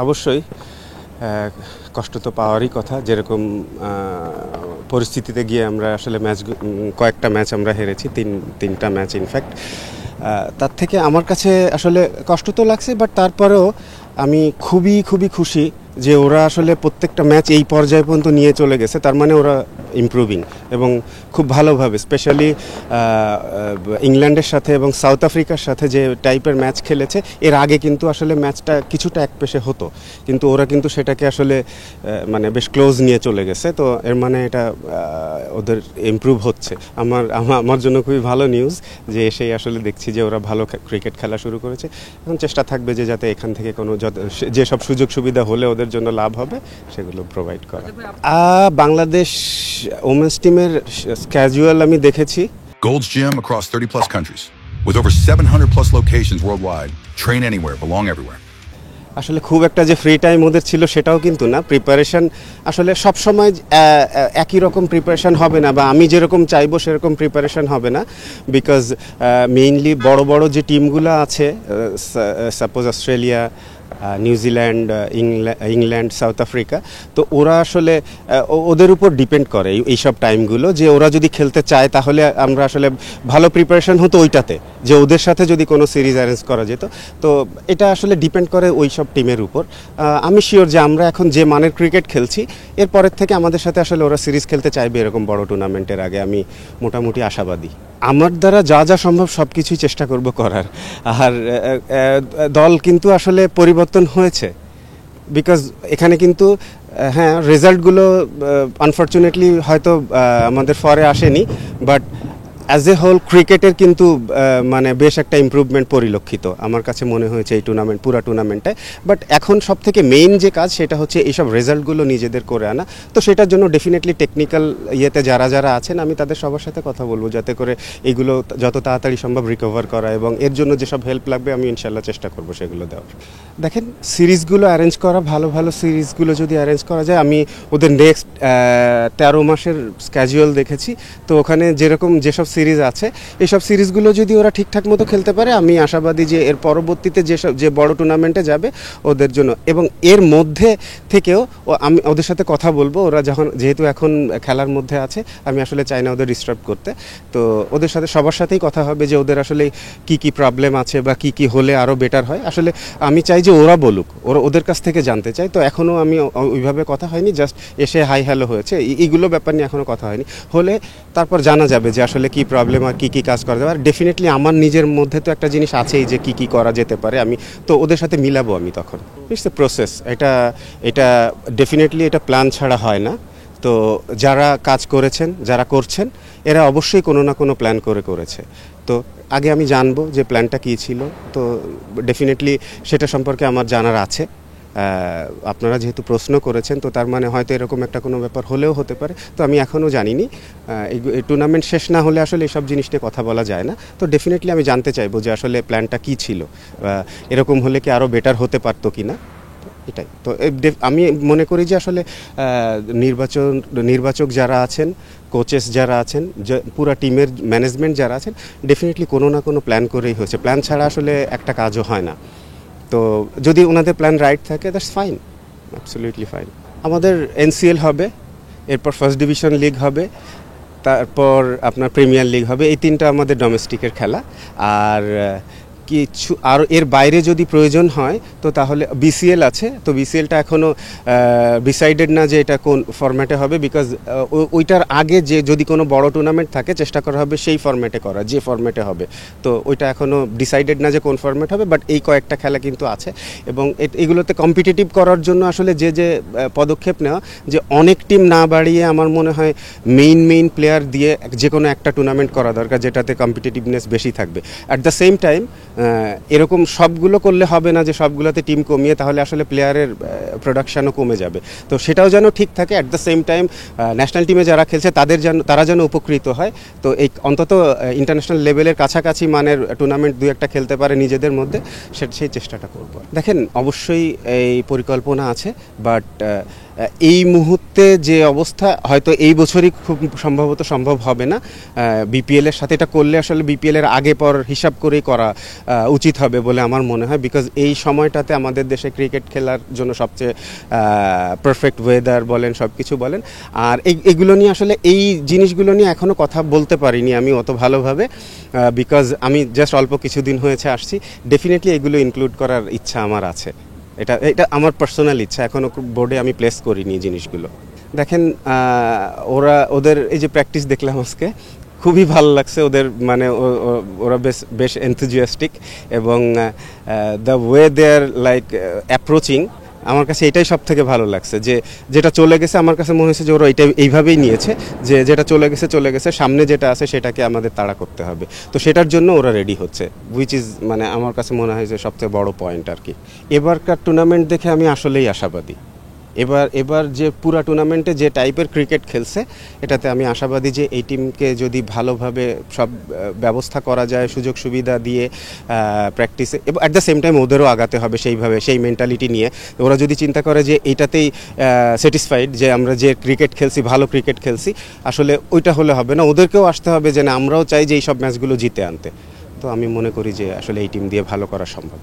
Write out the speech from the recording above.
অবশ্যই কষ্ট তো পাওয়ারই কথা, যেরকম পরিস্থিতিতে গিয়ে আমরা আসলে কয়েকটা ম্যাচ আমরা হেরেছি, তিনটা ম্যাচ ইনফ্যাক্ট। তার থেকে আমার কাছে আসলে কষ্ট তো লাগছে, বাট তারপরেও আমি খুবই খুবই খুশি যে ওরা আসলে প্রত্যেকটা ম্যাচ এই পর্যায় পর্যন্ত নিয়ে চলে গেছে। তার মানে ওরা ইমপ্রুভিং এবং খুব ভালোভাবে, স্পেশালি ইংল্যান্ডের সাথে এবং সাউথ আফ্রিকার সাথে যে টাইপের ম্যাচ খেলেছে, এর আগে কিন্তু আসলে ম্যাচটা কিছুটা একপেশে হতো, কিন্তু ওরা কিন্তু সেটাকে আসলে মানে বেশ ক্লোজ নিয়ে চলে গেছে। তো এর মানে এটা ওদের ইমপ্রুভ হচ্ছে। আমার জন্য খুবই ভালো নিউজ যে এসেই আসলে দেখছি যে ওরা ভালো ক্রিকেট খেলা শুরু করেছে। এখন চেষ্টা থাকবে যে যাতে এখান থেকে কোনো যেসব সুযোগ সুবিধা হলে ওদের জন্য লাভ হবে সেগুলো প্রোভাইড করা। বাংলাদেশ ওমেন্স টিমের ক্যাজুয়াল আমি দেখেছি। Gold's Gym across 30 plus countries with over 700 plus locations worldwide. Train anywhere, belong everywhere. আসলে খুব একটা যে ফ্রি টাইম ওদের ছিল সেটাও কিন্তু না। প্রিপারেশন আসলে সব সময় একই রকম প্রিপারেশন হবে না, বা আমি যেরকম চাইবো সেরকম প্রিপারেশন হবে না, বিকজ মেইনলি বড় বড় যে টিমগুলো আছে, suppose Australia, New Zealand, England, south Africa, তো ওরা আসলে ওদের উপর ডিপেন্ড করে এইসব টাইমগুলো, যে ওরা যদি খেলতে চায় তাহলে আমরা আসলে ভালো প্রিপারেশন হতো ওইটাতে, যে ওদের সাথে যদি কোনো সিরিজ অ্যারেঞ্জ করা যেত। তো এটা আসলে ডিপেন্ড করে ওই সব টিমের উপর। আমি শিওর যে আমরা এখন যে মানের ক্রিকেট খেলছি, এরপরের থেকে আমাদের সাথে আসলে ওরা সিরিজ খেলতে চাইবে এরকম বড় টুর্নামেন্টের আগে, আমি মোটামুটি আশাবাদী। আমার দ্বারা যা যা সম্ভব সব কিছুই চেষ্টা করব করার। আর দল কিন্তু আসলে পরিবর্তন হয়েছে, বিকজ এখানে কিন্তু হ্যাঁ রেজাল্টগুলো আনফর্চুনেটলি হয়তো আমাদের ফরে আসেনি, বাট অ্যাজ এ হোল ক্রিকেটের কিন্তু মানে বেশ একটা ইমপ্রুভমেন্ট পরিলক্ষিত আমার কাছে মনে হয়েছে এই পুরা টুর্নামেন্টে। বাট এখন সব থেকে মেইন যে কাজ সেটা হচ্ছে এইসব রেজাল্টগুলো নিজেদের করে আনা। তো সেটার জন্য ডেফিনেটলি টেকনিক্যাল ইয়েতে যারা আছেন আমি তাদের সবার সাথে কথা বলবো, যাতে করে এইগুলো যত তাড়াতাড়ি সম্ভব রিকভার করা, এবং এর জন্য যেসব হেল্প লাগবে আমি ইনশাল্লাহ চেষ্টা করবো সেগুলো দেওয়ার। দেখেন, সিরিজগুলো অ্যারেঞ্জ করা, ভালো ভালো সিরিজগুলো যদি অ্যারেঞ্জ করা যায়, আমি ওদের নেক্সট 13 মাসের স্ক্যাজুয়াল দেখেছি, তো ওখানে যেসব সিরিজ আছে এইসব সিরিজগুলো যদি ওরা ঠিকঠাক মতো খেলতে পারে, আমি আশাবাদী যে এর পরবর্তীতে যে বড় টুর্নামেন্টে যাবে ওদের জন্য। এবং এর মধ্যে থেকেও আমি ওদের সাথে কথা বলবো, ওরা যেহেতু এখন খেলার মধ্যে আছে, আমি আসলে চাই না ওদের ডিস্টার্ব করতে। তো ওদের সাথে সবার সাথেই কথা হবে যে ওদের আসলে কি প্রবলেম আছে বা কি হলে আরও বেটার হয়। আসলে আমি চাই যে ওরা বলুক, ওদের কাছ থেকে জানতে চাই। তো এখনও আমি ওইভাবে কথা হয়নি, জাস্ট এসে হাই হ্যালো হয়েছে, এইগুলো ব্যাপার নিয়ে এখনও কথা হয়নি। হলে তারপর জানা যাবে যে আসলে কি প্রবলেম আর কি কাজ করা যাবে। আর ডেফিনেটলি আমার নিজের মধ্যে তো একটা জিনিস আছেই যে কি করা যেতে পারে, আমি তো ওদের সাথে মিলাবো আমি তখন। ইটস এ প্রসেস, এটা ডেফিনেটলি এটা প্ল্যান ছাড়া হয় না। তো যারা কাজ করেছেন, যারা করছেন, এরা অবশ্যই কোনো না কোনো প্ল্যান করেছে। তো আগে আমি জানবো যে প্ল্যানটা কী ছিল, তো ডেফিনেটলি সেটা সম্পর্কে আমার জানার আছে। আপনারা যেহেতু প্রশ্ন করেছেন, তো তার মানে হয়তো এরকম একটা কোনো ব্যাপার হলেও হতে পারে, তো আমি এখনও জানিনি। এই টুর্নামেন্ট শেষ না হলে আসলে এইসব জিনিস নিয়ে কথা বলা যায় না। তো ডেফিনেটলি আমি জানতে চাইবো যে আসলে প্ল্যানটা কী ছিল, এরকম হলে কি আরও বেটার হতে পারতো কি না, এটাই। তো আমি মনে করি যে আসলে নির্বাচক যারা আছেন, কোচেস যারা আছেন, পুরা টিমের ম্যানেজমেন্ট যারা আছেন, ডেফিনেটলি কোনো না কোনো প্ল্যান করেই হয়েছে। প্ল্যান ছাড়া আসলে একটা কাজও হয় না। তো যদি ওনাদের প্ল্যান রাইট থাকে, দ্যাটস ফাইন, অ্যাবসলিউটলি ফাইন। আমাদের NCL হবে, এরপর ফার্স্ট ডিভিশন লিগ হবে, তারপর আপনার প্রিমিয়ার লিগ হবে। এই তিনটা আমাদের ডোমেস্টিকের খেলা। আর কিছু আর এর বাইরে যদি প্রয়োজন হয় তো তাহলে BCL আছে। তো BCLটা এখনও ডিসাইডেড না যে এটা কোন ফরম্যাটে হবে, বিকজ ওইটার আগে যে যদি কোনো বড় টুর্নামেন্ট থাকে, চেষ্টা করা হবে সেই ফরম্যাটে করা, যে ফরম্যাটে হবে। তো ওইটা এখনও ডিসাইডেড না যে কোন ফরম্যাট হবে, বাট এই কয়েকটা খেলা কিন্তু আছে। এবং এগুলোতে কম্পিটিটিভ করার জন্য আসলে যে পদক্ষেপ নেওয়া, যে অনেক টিম না বাড়িয়ে আমার মনে হয় মেইন প্লেয়ার দিয়ে যে কোনো একটা টুর্নামেন্ট করা দরকার, যেটাতে কম্পিটিটিভনেস বেশি থাকবে। অ্যাট দ্য সেম টাইম এরকম সবগুলো করলে হবে না যে সবগুলোতে টিম কমিয়ে তাহলে আসলে প্লেয়ারের প্রোডাকশানও কমে যাবে। তো সেটাও যেন ঠিক থাকে। At the same time national টিমে যারা খেলছে তারা যেন উপকৃত হয়। তো এই অন্তত ইন্টারন্যাশনাল লেভেলের কাছাকাছি মানের টুর্নামেন্ট 2-1টা খেলতে পারে নিজেদের মধ্যে, সেই চেষ্টাটা করব। দেখেন, অবশ্যই এই পরিকল্পনা আছে, বাট এই মুহূর্তে যে অবস্থা হয়তো এই বছরই খুব সম্ভবত সম্ভব হবে না। বিপিএলের সাথে এটা করলে আসলে বিপিএলের আগে পর হিসাব করেই করা উচিত হবে বলে আমার মনে হয়, বিকজ এই সময়টাতে আমাদের দেশে ক্রিকেট খেলার জন্য সবচেয়ে পারফেক্ট ওয়েদার বলেন, সব কিছু বলেন। আর এগুলো নিয়ে আসলে এই জিনিসগুলো নিয়ে এখনও কথা বলতে পারিনি আমি অত ভালোভাবে, বিকজ আমি জাস্ট অল্প কিছুদিন হয়েছে আসছি। ডেফিনেটলি এগুলো ইনক্লুড করার ইচ্ছা আমার আছে, এটা আমার পার্সোনাল ইচ্ছা, এখনও বোর্ডে আমি প্লেস করিনি জিনিসগুলো। দেখেন ওদের এই যে প্র্যাকটিস দেখলাম আজকে, খুবই ভালো লাগছে ওদের, মানে ওরা বেশ এনথুজিয়াস্টিক, এবং the way they are like approaching, আমার কাছে এটাই সব থেকে ভালো লাগছে। যেটা চলে গেছে আমার কাছে মনে হয়েছে যে ওরা এইভাবেই নিয়েছে, যেটা চলে গেছে, সামনে যেটা আছে সেটাকে আমাদের তাড়া করতে হবে, তো সেটার জন্য ওরা রেডি হচ্ছে, হুইচ ইজ মানে আমার কাছে মনে হয় যে সবচেয়ে বড় পয়েন্ট আর কি। এবারকার টুর্নামেন্ট দেখে আমি আসলেই আশাবাদী। এবার যে পুরা টুর্নামেন্টে যে টাইপের ক্রিকেট খেলছে, এটাতে আমি আশাবাদী যে এই টিমকে যদি ভালোভাবে সব ব্যবস্থা করা যায়, সুযোগ সুবিধা দিয়ে প্র্যাকটিসে, এবং অ্যাট দ্য সেম টাইম ওদেরও আগাতে হবে সেইভাবে, সেই মেন্টালিটি নিয়ে। ওরা যদি চিন্তা করে যে এইটাতেই স্যাটিসফাইড, যে আমরা যে ক্রিকেট খেলছি, ভালো ক্রিকেট খেলছি, আসলে ওইটা হলে হবে না, ওদেরকেও আসতে হবে যে না, আমরাও চাই যে এই সব ম্যাচগুলো জিতে আনতে। তো আমি মনে করি যে আসলে এই টিম দিয়ে ভালো করা সম্ভব।